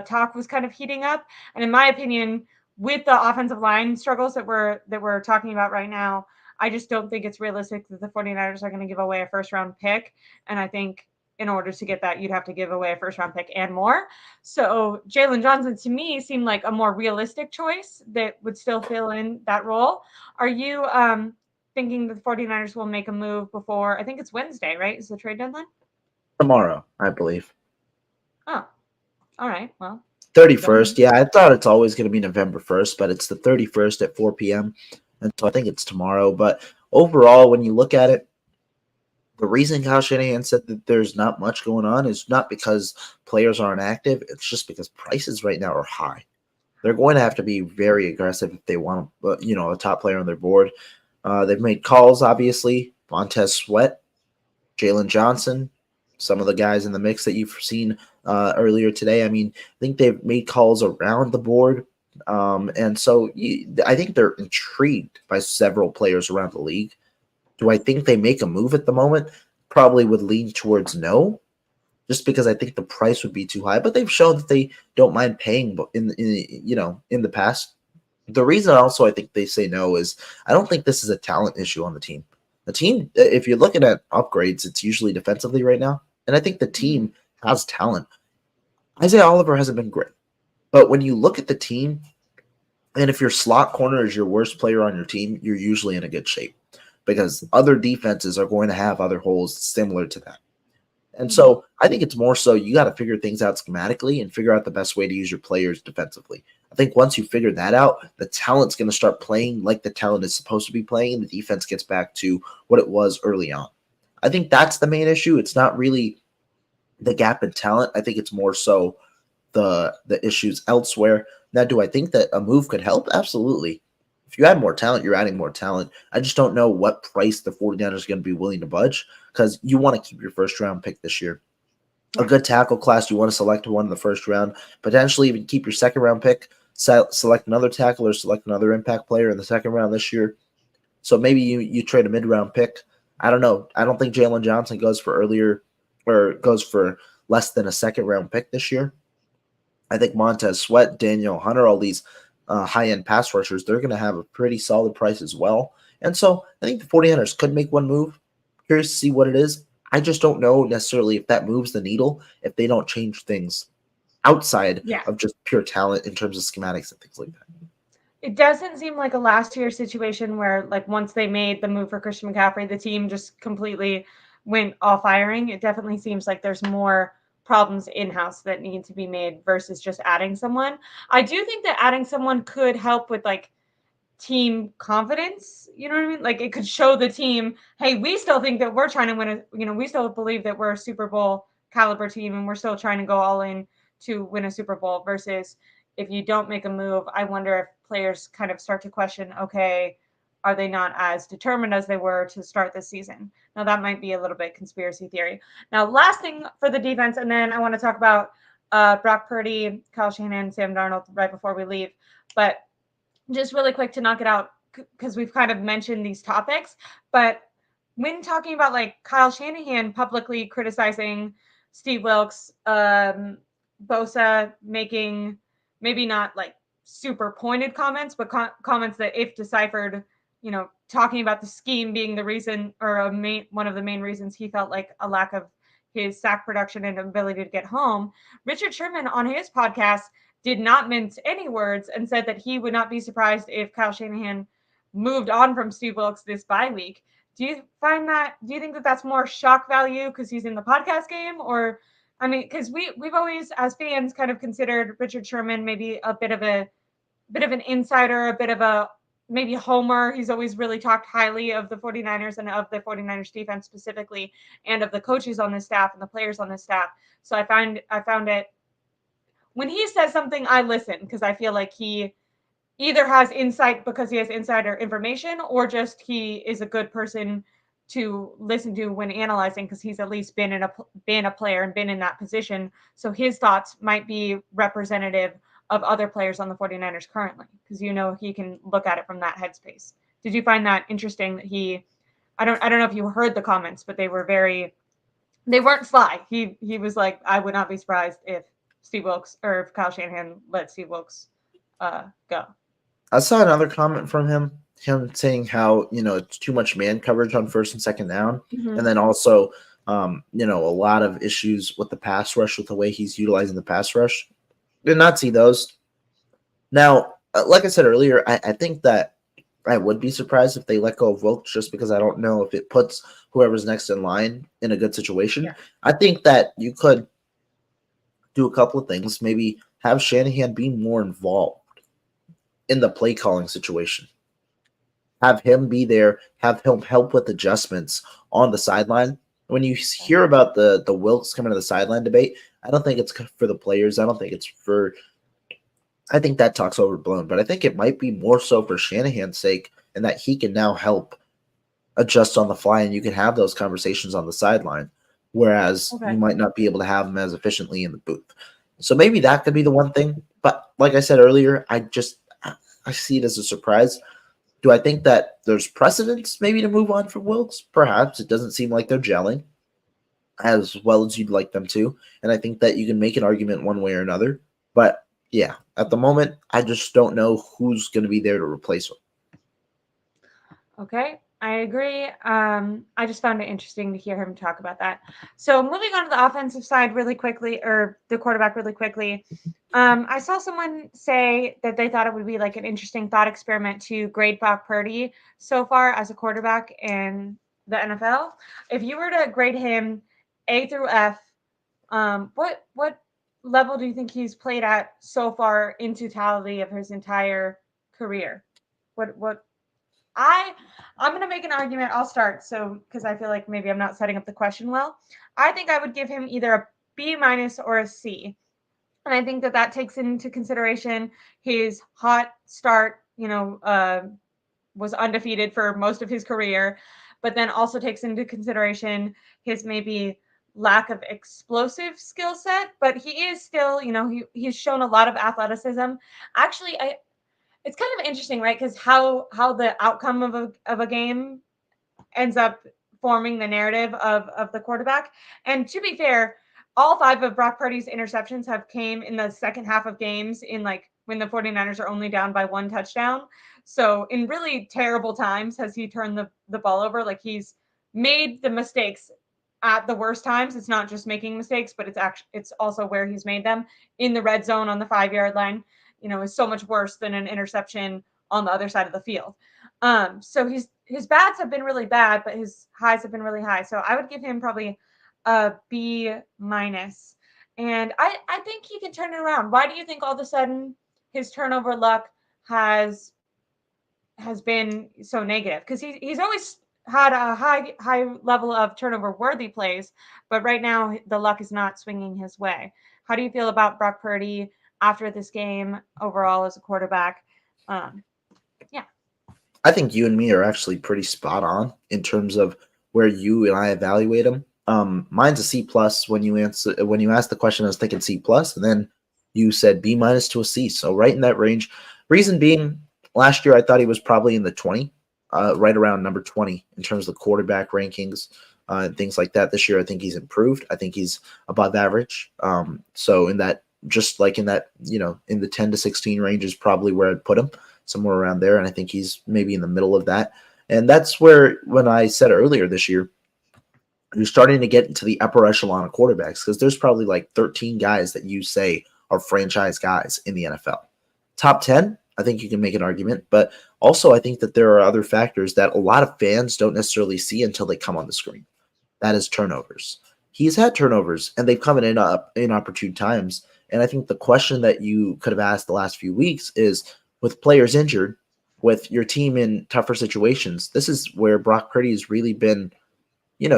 talk was kind of heating up, and in my opinion, with the offensive line struggles that we're talking about right now, I just don't think it's realistic that the 49ers are going to give away a first round pick, and I think in order to get that, you'd have to give away a first round pick and more. So Jalen Johnson to me seemed like a more realistic choice that would still fill in that role. Are you thinking the 49ers will make a move before, I think it's Wednesday, right? Is the trade deadline? Tomorrow, I believe. Oh, all right. Well, don't 31st. Yeah, I thought it's always going to be November 1st, but it's the 31st at 4 p.m. And so I think it's tomorrow. But overall, when you look at it, the reason Kyle Shanahan said that there's not much going on is not because players aren't active. It's just because prices right now are high. They're going to have to be very aggressive if they want, a top player on their board. They've made calls, obviously. Montez Sweat, Jalen Johnson, some of the guys in the mix that you've seen earlier today. I mean, I think they've made calls around the board. And so I think they're intrigued by several players around the league. Do I think they make a move at the moment? Probably would lean towards no, just because I think the price would be too high. But they've shown that they don't mind paying in the past. The reason also I think they say no is I don't think this is a talent issue on the team. The team, if you're looking at upgrades, it's usually defensively right now. And I think the team has talent. Isaiah Oliver hasn't been great. But when you look at the team, and if your slot corner is your worst player on your team, you're usually in a good shape because other defenses are going to have other holes similar to that. And Mhm. so I think it's more so you got to figure things out schematically and figure out the best way to use your players defensively. I think once you figure that out, the talent's going to start playing like the talent is supposed to be playing, and the defense gets back to what it was early on. I think that's the main issue. It's not really the gap in talent. I think it's more so the issues elsewhere. Now, do I think that a move could help? Absolutely. If you add more talent, you're adding more talent. I just don't know what price the 49ers are going to be willing to budge because you want to keep your first round pick this year. A good tackle class, you want to select one in the first round, potentially even keep your second round pick, select another tackle or select another impact player in the second round this year. So maybe you trade a mid round pick. I don't know. I don't think Jalen Johnson goes for earlier or goes for less than a second round pick this year. I think Montez Sweat, Daniel Hunter, all these high end pass rushers, they're going to have a pretty solid price as well. And so I think the 49ers could make one move. Curious to see what it is. I just don't know necessarily if that moves the needle if they don't change things outside Yeah. of just pure talent in terms of schematics and things like that. It doesn't seem like a last year situation where, like, once they made the move for Christian McCaffrey, the team just completely went all firing. It definitely seems like there's more problems in-house that need to be made versus just adding someone. I do think that adding someone could help with, like, team confidence. You know what I mean? Like, it could show the team, hey, we still think that we're trying to win we still believe that we're a Super Bowl caliber team and we're still trying to go all in to win a Super Bowl versus if you don't make a move, I wonder if players kind of start to question, okay, are they not as determined as they were to start this season? Now, that might be a little bit conspiracy theory. Now, last thing for the defense, and then I want to talk about Brock Purdy, Kyle Shanahan, Sam Darnold right before we leave. But just really quick to knock it out, because we've kind of mentioned these topics, but when talking about like Kyle Shanahan publicly criticizing Steve Wilks, Bosa making maybe not like super pointed comments, but comments that if deciphered, talking about the scheme being the reason or one of the main reasons he felt like a lack of his sack production and ability to get home. Richard Sherman on his podcast did not mince any words and said that he would not be surprised if Kyle Shanahan moved on from Steve Wilks this bye week. Do you think that that's more shock value because he's in the podcast game? Or, I mean, because we've always, as fans, kind of considered Richard Sherman maybe a bit of an insider, a bit of a maybe homer. He's always really talked highly of the 49ers and of the 49ers defense specifically, and of the coaches on the staff and the players on the staff. So I found it, when he says something, I listen because I feel like he either has insight because he has insider information, or just he is a good person to listen to when analyzing because he's at least been a player and been in that position. So his thoughts might be representative of other players on the 49ers currently, because he can look at it from that headspace. Did you find that interesting that I don't know if you heard the comments, but they weren't sly. He was like, I would not be surprised if Steve Wilks or if Kyle Shanahan let Steve Wilks go. I saw another comment from him saying how, it's too much man coverage on first and second down. Mm-hmm. And then also, a lot of issues with the pass rush, with the way he's utilizing the pass rush. Did not see those. Now, like I said earlier, I think that I would be surprised if they let go of Wilkes just because I don't know if it puts whoever's next in line in a good situation. Yeah. I think that you could do a couple of things. Maybe have Shanahan be more involved in the play calling situation. Have him be there, have him help with adjustments on the sideline. When you hear about the Wilks coming to the sideline debate, I don't think it's for the players. I don't think it's for – I think that talk's overblown. But I think it might be more so for Shanahan's sake, and that he can now help adjust on the fly, and you can have those conversations on the sideline, whereas you might not be able to have them as efficiently in the booth. So maybe that could be the one thing. But like I said earlier, I see it as a surprise. Do I think that there's precedence maybe to move on from Wilks? Perhaps. It doesn't seem like they're gelling as well as you'd like them to. And I think that you can make an argument one way or another. But yeah, at the moment, I just don't know who's going to be there to replace him. Okay, I agree. I just found it interesting to hear him talk about that. So moving on to the offensive side really quickly, or the quarterback really quickly. I saw someone say that they thought it would be like an interesting thought experiment to grade Brock Purdy so far as a quarterback in the NFL. If you were to grade him A through F, what level do you think he's played at so far in totality of his entire career? What I'm going to make an argument. I'll start. So, because I feel like maybe I'm not setting up the question well. I think I would give him either a B- or a C. And I think that takes into consideration his hot start was undefeated for most of his career, but then also takes into consideration his maybe lack of explosive skill set, but he is still, he's shown a lot of athleticism. Actually, it's kind of interesting, right? Because how the outcome of a game ends up forming the narrative of the quarterback. And to be fair, all 5 of Brock Purdy's interceptions have came in the second half of games in like when the 49ers are only down by 1 touchdown. So in really terrible times has he turned the ball over. Like he's made the mistakes at the worst times. It's not just making mistakes, but it's also where he's made them. In the red zone on the 5-yard line, is so much worse than an interception on the other side of the field. So his bats have been really bad, but his highs have been really high. So I would give him probably a B minus. And I think he can turn it around. Why do you think all of a sudden his turnover luck has been so negative? Because he's always had a high level of turnover worthy plays, but right now the luck is not swinging his way. How do you feel about Brock Purdy after this game overall as a quarterback? Yeah. I think you and me are actually pretty spot on in terms of where you and I evaluate him. Mine's a C plus. When you asked the question, I was thinking C plus, and then you said B minus to a C. So right in that range. Reason being, last year I thought he was probably in the 20, right around number 20 in terms of the quarterback rankings and things like that. This year I think he's improved. I think he's above average. So in that, just like in that, in the 10 to 16 range is probably where I'd put him, somewhere around there. And I think he's maybe in the middle of that. And that's where, when I said earlier this year, you're starting to get into the upper echelon of quarterbacks, because there's probably like 13 guys that you say are franchise guys in the NFL. Top 10, I think you can make an argument, but also I think that there are other factors that a lot of fans don't necessarily see until they come on the screen. That is turnovers. He's had turnovers, and they've come in inopportune times. And I think the question that you could have asked the last few weeks is, with players injured, with your team in tougher situations, this is where Brock Purdy has really been,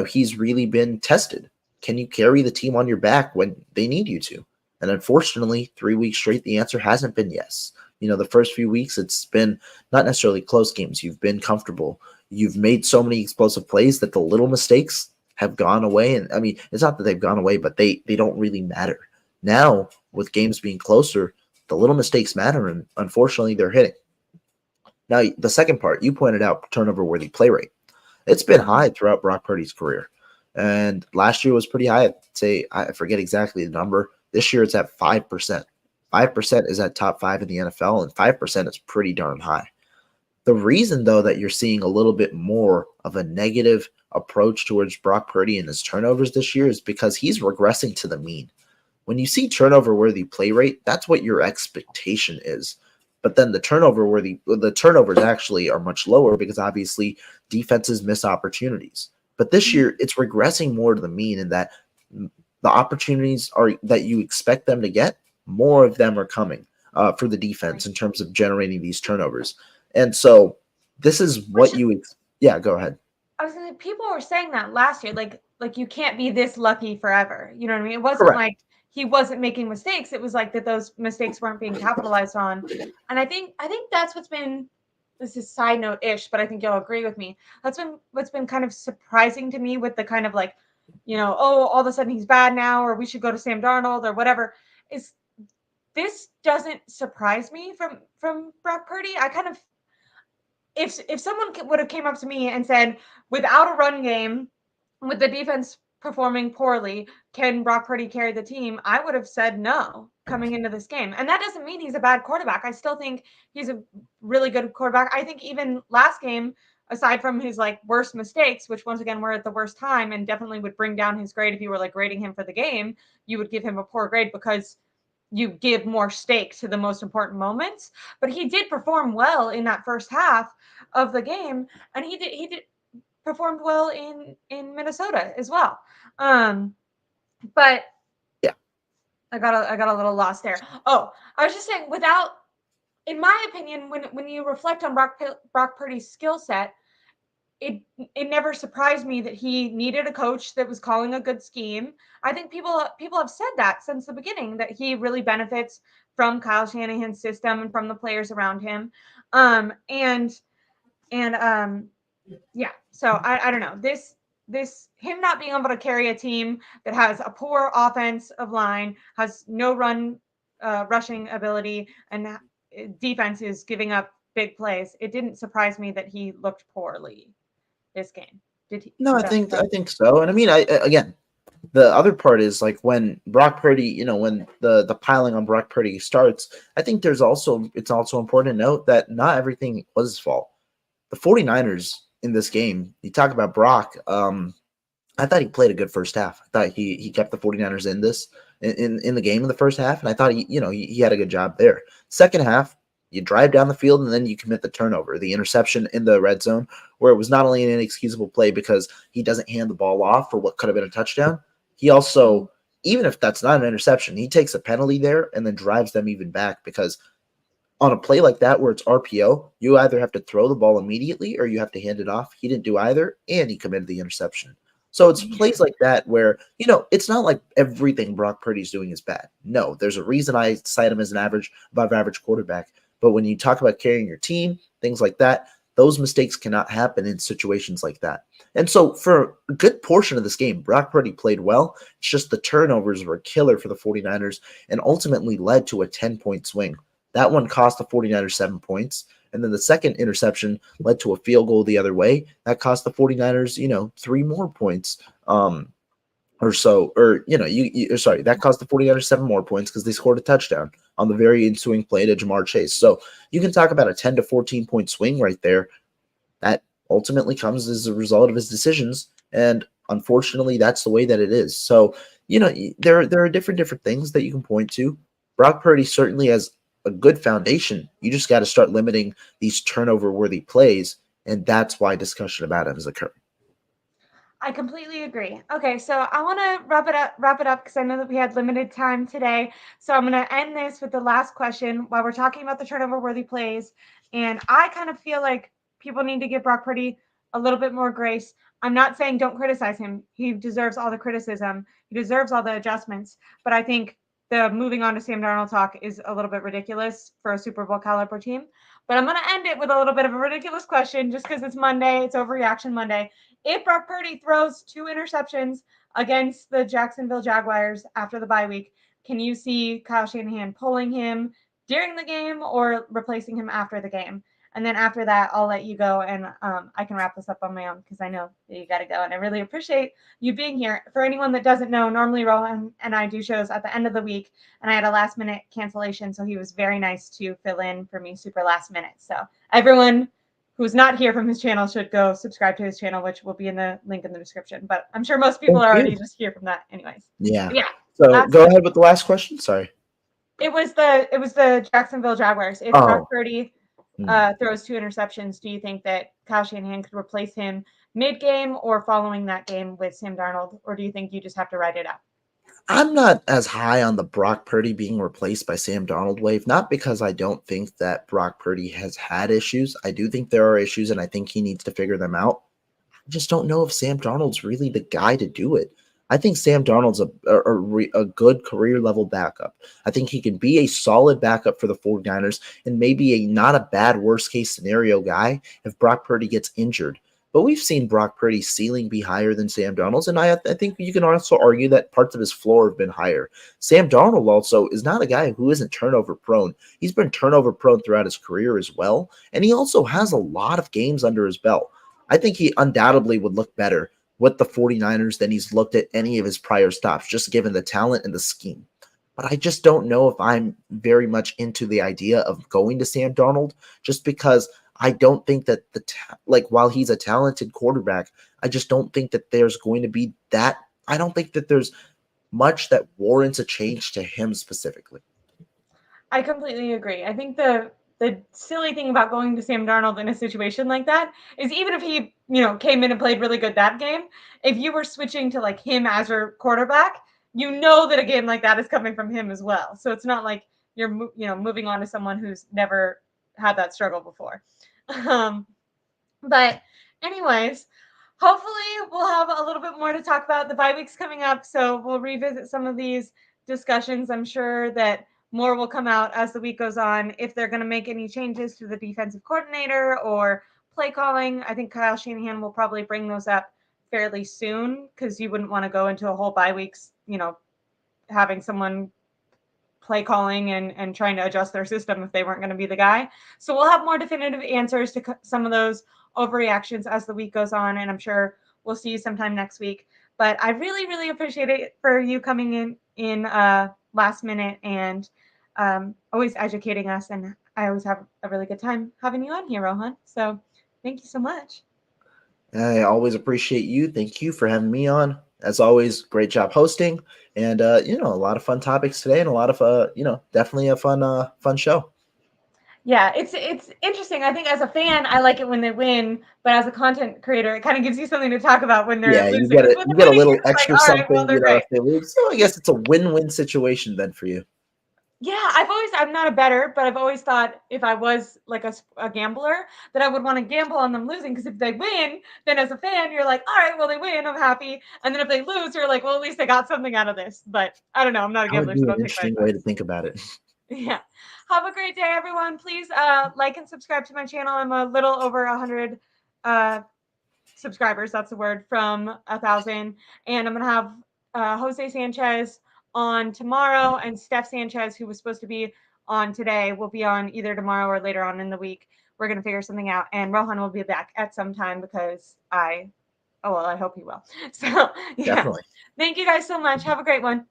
he's really been tested. Can you carry the team on your back when they need you to? And unfortunately, 3 weeks straight, the answer hasn't been yes. The first few weeks, it's been not necessarily close games. You've been comfortable. You've made so many explosive plays that the little mistakes have gone away. And I mean, it's not that they've gone away, but they don't really matter. Now, with games being closer, the little mistakes matter, and unfortunately, they're hitting. Now, the second part, you pointed out turnover-worthy play rate. It's been high throughout Brock Purdy's career. And last year was pretty high. I'd say, I forget exactly the number. This year it's at 5%. 5% is at top 5 in the NFL, and 5% is pretty darn high. The reason, though, that you're seeing a little bit more of a negative approach towards Brock Purdy and his turnovers this year is because he's regressing to the mean. When you see turnover-worthy play rate, that's what your expectation is. But then the turnovers actually are much lower because obviously defenses miss opportunities. But this year, it's regressing more to the mean in that the opportunities are that you expect them to get, more of them are coming for the defense in terms of generating these turnovers. And so this is what yeah, go ahead. I was gonna say, people were saying that last year, like you can't be this lucky forever. You know what I mean? It wasn't Correct. like he wasn't making mistakes. It was like that those mistakes weren't being capitalized on. And I think that's what's been, this is side note ish, but I think you'll agree with me. That's been what's been kind of surprising to me with the kind of like, oh, all of a sudden he's bad now, or we should go to Sam Darnold or whatever. Is this doesn't surprise me from Brock Purdy. I kind of, if someone would have came up to me and said, without a run game, with the defense performing poorly, can Brock Purdy carry the team? I would have said no coming into this game. And that doesn't mean he's a bad quarterback. I still think he's a really good quarterback. I think even last game, aside from his like worst mistakes, which once again were at the worst time and definitely would bring down his grade if you were like grading him for the game, you would give him a poor grade because you give more stake to the most important moments. But he did perform well in that first half of the game, and he did performed well in Minnesota as well. But Yeah. I got a little lost there. Oh, I was just saying, in my opinion, when you reflect on Brock Purdy's skill set, it never surprised me that he needed a coach that was calling a good scheme. I think people have said that since the beginning, that he really benefits from Kyle Shanahan's system and from the players around him. And yeah, so I don't know. This him not being able to carry a team that has a poor offensive line, has no rushing ability, and defense is giving up big plays. It didn't surprise me that he looked poorly this game. No, Did I that think surprise I think so. And I mean, again, the other part is like when Brock Purdy, when the piling on Brock Purdy starts, I think it's also important to note that not everything was his fault. The 49ers in this game, you talk about Brock, I thought he played a good first half. I thought he kept the 49ers in this in the game in the first half, and I thought he had a good job there. Second half, you drive down the field and then you commit the turnover, the interception in the red zone, where it was not only an inexcusable play because he doesn't hand the ball off for what could have been a touchdown, he also, even if that's not an interception, he takes a penalty there and then drives them even back because on a play like that where it's RPO, you either have to throw the ball immediately or you have to hand it off. He didn't do either, and he committed the interception. So it's plays like that where, it's not like everything Brock Purdy's doing is bad. No, there's a reason I cite him as an above average quarterback. But when you talk about carrying your team, things like that, those mistakes cannot happen in situations like that. And so for a good portion of this game, Brock Purdy played well. It's just the turnovers were killer for the 49ers and ultimately led to a 10-point swing. That one cost the 49ers 7 points. And then the second interception led to a field goal the other way. That cost the 49ers, 3 more points. Or so, or sorry, that cost the 49ers 7 more points because they scored a touchdown on the very ensuing play to Jamar Chase. So you can talk about a 10 to 14 point swing right there. That ultimately comes as a result of his decisions, and unfortunately, that's the way that it is. So there are different things that you can point to. Brock Purdy certainly has a good foundation. You just got to start limiting these turnover worthy plays, and that's why discussion about him is occurring. I completely agree. Okay, so I want to wrap it up because I know that we had limited time today. So I'm going to end this with the last question while we're talking about the turnover worthy plays. And I kind of feel like people need to give Brock Purdy a little bit more grace. I'm not saying don't criticize him. He deserves all the criticism. He deserves all the adjustments. But I think the moving on to Sam Darnold talk is a little bit ridiculous for a Super Bowl caliber team. But I'm going to end it with a little bit of a ridiculous question just because it's Monday. It's Overreaction Monday. If Brock Purdy throws 2 interceptions against the Jacksonville Jaguars after the bye week, can you see Kyle Shanahan pulling him during the game or replacing him after the game? And then after that, I'll let you go and I can wrap this up on my own because I know that you got to go. And I really appreciate you being here. For anyone that doesn't know, normally Rohan and I do shows at the end of the week, and I had a last minute cancellation. So he was very nice to fill in for me super last minute. So everyone who's not here from his channel should go subscribe to his channel, which will be in the link in the description. But I'm sure most people Thank are already you. just here from that anyways. Yeah. But yeah. So go ahead with the last question. Sorry. It was the Jacksonville Jaguars. If Brock Purdy throws 2 interceptions, do you think that Kyle Shanahan could replace him mid-game or following that game with Sam Darnold? Or do you think you just have to write it up? I'm not as high on the Brock Purdy being replaced by Sam Darnold wave, not because I don't think that Brock Purdy has had issues. I do think there are issues, and I think he needs to figure them out. I just don't know if Sam Darnold's really the guy to do it. I think Sam Darnold's a good career-level backup. I think he can be a solid backup for the 49ers and maybe a not a bad worst-case scenario guy if Brock Purdy gets injured. But we've seen Brock Purdy's ceiling be higher than Sam Darnold's, and I think you can also argue that parts of his floor have been higher. Sam Darnold also is not a guy who isn't turnover prone. He's been turnover prone throughout his career as well, and he also has a lot of games under his belt. I think he undoubtedly would look better with the 49ers than he's looked at any of his prior stops, just given the talent and the scheme. But I just don't know if I'm very much into the idea of going to Sam Darnold, just because I don't think that while he's a talented quarterback, I just don't think that there's going to be that. I don't think that there's much that warrants a change to him specifically. I completely agree. I think the silly thing about going to Sam Darnold in a situation like that is even if he, came in and played really good that game, if you were switching to like him as your quarterback, you know that a game like that is coming from him as well. So it's not like you're, moving on to someone who's never had that struggle before. But Anyways, hopefully we'll have a little bit more to talk about. The bye week's coming up, so we'll revisit some of these discussions. I'm sure that more will come out as the week goes on. If they're going to make any changes to the defensive coordinator or play calling, I think Kyle Shanahan will probably bring those up fairly soon because you wouldn't want to go into a whole bye weeks, having someone play calling and trying to adjust their system if they weren't going to be the guy. So we'll have more definitive answers to some of those overreactions as the week goes on, and I'm sure we'll see you sometime next week. But I really, really appreciate it for you coming in last minute and always educating us. And I always have a really good time having you on here, Rohan. So thank you so much. I always appreciate you. Thank you for having me on. As always, great job hosting, and a lot of fun topics today, and a lot of definitely a fun show. Yeah, it's interesting. I think as a fan, I like it when they win, but as a content creator, it kind of gives you something to talk about when they're Yeah, you losing. get Because it. when You they're get a winning, little you're just like, extra all right, well, something, they're great. if they lose. So I guess it's a win-win situation then for you. Yeah, I'm not a bettor, but I've always thought if I was like a gambler, that I would want to gamble on them losing. Because if they win, then as a fan, you're like, all right, well, they win, I'm happy. And then if they lose, you're like, well, at least I got something out of this. But I don't know. I'm not a That would gambler, be so an don't take my interesting way to advice. think about it. Yeah. Have a great day, everyone. Please like and subscribe to my channel. I'm a little over 100 subscribers. That's the word, from 1,000. And I'm going to have Jose Sanchez on tomorrow, and Steph Sanchez, who was supposed to be on today, will be on either tomorrow or later on in the week. We're going to figure something out. And Rohan will be back at some time because I hope he will. So, yeah. Definitely. Thank you guys so much. Have a great one.